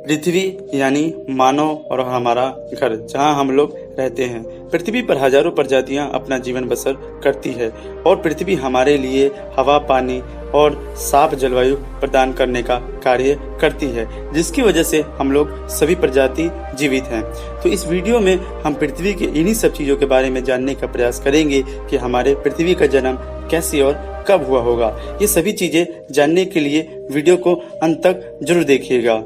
पृथ्वी यानी मानव और हमारा घर, जहां हम लोग रहते हैं। पृथ्वी पर हजारों प्रजातियां अपना जीवन बसर करती है और पृथ्वी हमारे लिए हवा, पानी और साफ जलवायु प्रदान करने का कार्य करती है, जिसकी वजह से हम लोग सभी प्रजाति जीवित हैं। तो इस वीडियो में हम पृथ्वी के इन्हीं सब चीजों के बारे में जानने का प्रयास करेंगे कि हमारे पृथ्वी का जन्म कैसे और कब हुआ होगा। ये सभी चीजें जानने के लिए वीडियो को अंत तक जरूर देखिएगा।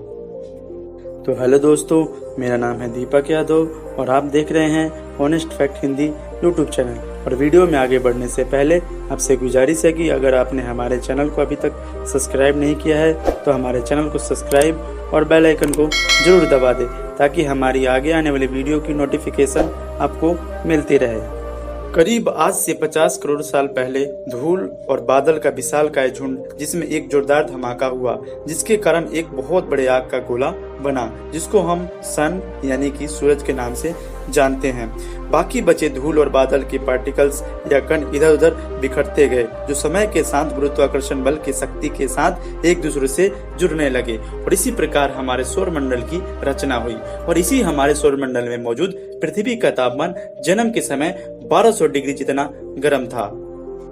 तो हेलो दोस्तों, मेरा नाम है दीपक यादव और आप देख रहे हैं honest fact Hindi YouTube channel. और वीडियो में आगे बढ़ने से पहले आपसे गुजारिश है कि अगर आपने हमारे चैनल को अभी तक सब्सक्राइब नहीं किया है तो हमारे चैनल को सब्सक्राइब और बेल आइकन को जरूर दबा दें, ताकि हमारी आगे आने वाली वीडियो की नोटिफिकेशन आपको मिलती रहे। करीब आज से 50 करोड़ साल पहले धूल और बादल का विशालकाय झुंड, जिसमें एक जोरदार धमाका हुआ, जिसके कारण एक बहुत बड़े आग का गोला बना, जिसको हम सन यानी कि सूरज के नाम से जानते हैं। बाकी बचे धूल और बादल के पार्टिकल्स या कण इधर उधर बिखरते गए, जो समय के साथ गुरुत्वाकर्षण बल की शक्ति के साथ एक दूसरे से जुड़ने लगे और इसी प्रकार हमारे सौरमंडल की रचना हुई। और इसी हमारे सौरमंडल में मौजूद पृथ्वी का तापमान जन्म के समय 1200 डिग्री जितना गर्म था।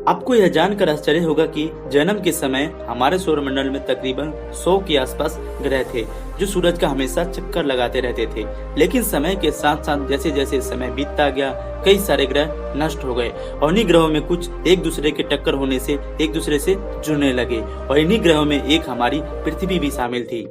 आपको यह जानकर आश्चर्य होगा कि जन्म के समय हमारे सौरमंडल में तकरीबन 100 के आसपास ग्रह थे, जो सूरज का हमेशा चक्कर लगाते रहते थे। लेकिन समय के साथ साथ जैसे जैसे समय बीतता गया, कई सारे ग्रह नष्ट हो गए और इन्हीं ग्रहों में कुछ एक दूसरे के टक्कर होने से एक दूसरे से जुड़ने लगे और इन्हीं ग्रहों में एक हमारी पृथ्वी भी शामिल थी।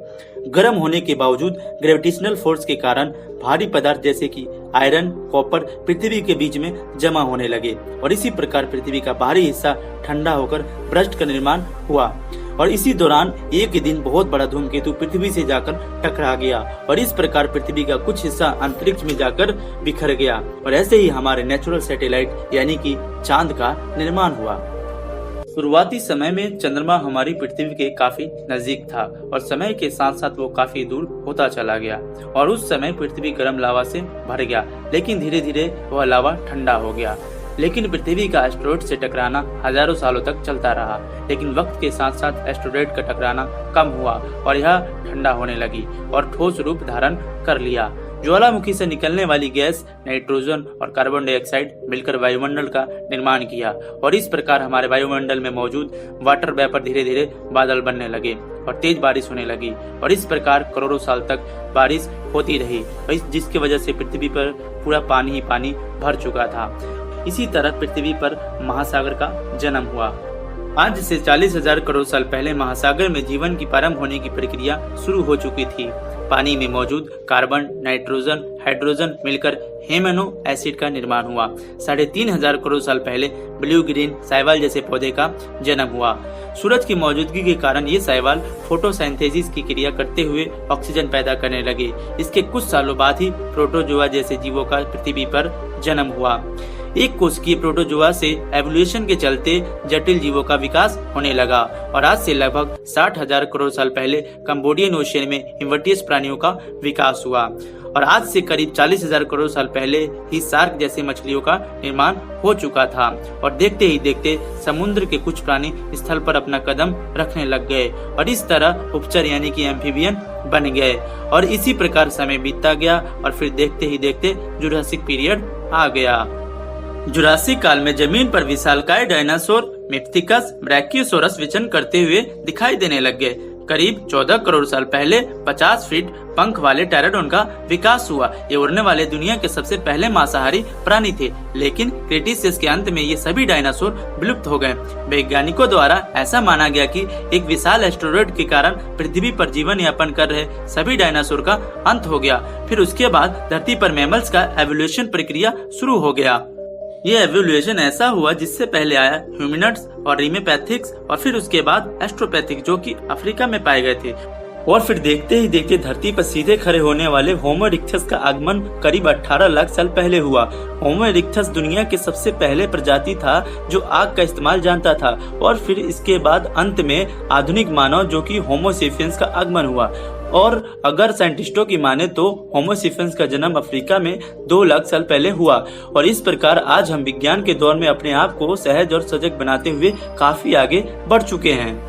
गर्म होने के बावजूद ग्रेविटेशनल फोर्स के कारण भारी पदार्थ जैसे कि आयरन, कॉपर पृथ्वी के बीच में जमा होने लगे और इसी प्रकार पृथ्वी का बाहरी हिस्सा ठंडा होकर ब्रस्ट का निर्माण हुआ। और इसी दौरान एक दिन बहुत बड़ा धूमकेतु पृथ्वी से जाकर टकरा गया और इस प्रकार पृथ्वी का कुछ हिस्सा अंतरिक्ष में जाकर बिखर गया और ऐसे ही हमारे नेचुरल सैटेलाइट यानी कि चांद का निर्माण हुआ। शुरुआती समय में चंद्रमा हमारी पृथ्वी के काफी नजदीक था और समय के साथ साथ वो काफी दूर होता चला गया और उस समय पृथ्वी गर्म लावा से भर गया, लेकिन धीरे धीरे वह लावा ठंडा हो गया। लेकिन पृथ्वी का एस्टेरॉयड से टकराना हजारों सालों तक चलता रहा, लेकिन वक्त के साथ साथ एस्टेरॉयड का टकराना कम हुआ और यह ठंडा होने लगी और ठोस रूप धारण कर लिया। ज्वालामुखी से निकलने वाली गैस नाइट्रोजन और कार्बन डाइऑक्साइड मिलकर वायुमंडल का निर्माण किया और इस प्रकार हमारे वायुमंडल में मौजूद वाटर वेपर धीरे धीरे बादल बनने लगे और तेज बारिश होने लगी और इस प्रकार करोड़ों साल तक बारिश होती रही, जिसकी वजह से पृथ्वी पर पूरा पानी ही पानी भर चुका था। इसी तरह पृथ्वी पर महासागर का जन्म हुआ। आज से 40,000 करोड़ साल पहले महासागर में जीवन की प्रारंभ होने की प्रक्रिया शुरू हो चुकी थी। पानी में मौजूद कार्बन, नाइट्रोजन, हाइड्रोजन मिलकर हेमैनो एसिड का निर्माण हुआ। 3,500 करोड़ साल पहले ब्लू ग्रीन शैवाल जैसे पौधे का जन्म हुआ। सूरज की मौजूदगी के कारण ये शैवाल फोटोसिंथेसिस की क्रिया करते हुए ऑक्सीजन पैदा करने लगे। इसके कुछ सालों बाद ही प्रोटोजोआ जैसे जीवों का पृथ्वी पर जन्म हुआ। एक कोशिकीय प्रोटोजोआ से एवोल्यूशन के चलते जटिल जीवों का विकास होने लगा और आज से लगभग 60,000 करोड़ साल पहले कंबोडियन ओशियन में इन्वर्टियस प्राणियों का विकास हुआ और आज से करीब 40,000 करोड़ साल पहले ही शार्क जैसे मछलियों का निर्माण हो चुका था और देखते ही देखते समुद्र के कुछ प्राणी स्थल पर अपना कदम रखने लग गए और इस तरह उपचर यानी कि एम्फीबियन बन गए और इसी प्रकार समय बीतता गया और फिर देखते ही देखते जुरासिक पीरियड आ गया। जुरासिक काल में जमीन पर विशालकाय डायनासोर मिप्थिकस, ब्रैकियोसोरस विचरण करते हुए दिखाई देने लग गए। करीब 14 करोड़ साल पहले 50 फीट पंख वाले टेराडोन का विकास हुआ। ये उड़ने वाले दुनिया के सबसे पहले मांसाहारी प्राणी थे, लेकिन क्रेटेशियस के अंत में ये सभी डायनासोर विलुप्त हो गए। वैज्ञानिकों द्वारा ऐसा माना गया कि एक विशाल एस्टेरॉयड के कारण पृथ्वी पर जीवन यापन कर रहे सभी डायनासोर का अंत हो गया। फिर उसके बाद धरती पर मैमल्स का एवोल्यूशन प्रक्रिया शुरू हो गया। ये एवोल्यूशन ऐसा हुआ जिससे पहले आया ह्यूमिनट्स और रीमेपैथिक्स और फिर उसके बाद एस्ट्रोपैथिक, जो कि अफ्रीका में पाए गए थे। और फिर देखते ही देखते धरती पर सीधे खड़े होने वाले होमो इरेक्टस का आगमन करीब 18 लाख साल पहले हुआ। होमो इरेक्टस दुनिया के सबसे पहले प्रजाति था जो आग का इस्तेमाल जानता था और फिर इसके बाद अंत में आधुनिक मानव जो कि होमो सेपियंस का आगमन हुआ। और अगर साइंटिस्टों की माने तो होमो सेपियंस का जन्म अफ्रीका में 2 लाख साल पहले हुआ और इस प्रकार आज हम विज्ञान के दौर में अपने आप को सहज और सजग बनाते हुए काफी आगे बढ़ चुके हैं।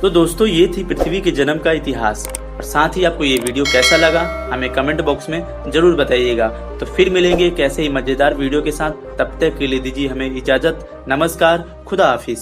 तो दोस्तों, ये थी पृथ्वी के जन्म का इतिहास। और और साथ ही आपको ये वीडियो कैसा लगा हमें कमेंट बॉक्स में जरूर बताइएगा। तो फिर मिलेंगे कैसे ही मजेदार वीडियो के साथ, तब तक के लिए दीजिए हमें इजाजत। नमस्कार, खुदा हाफिज।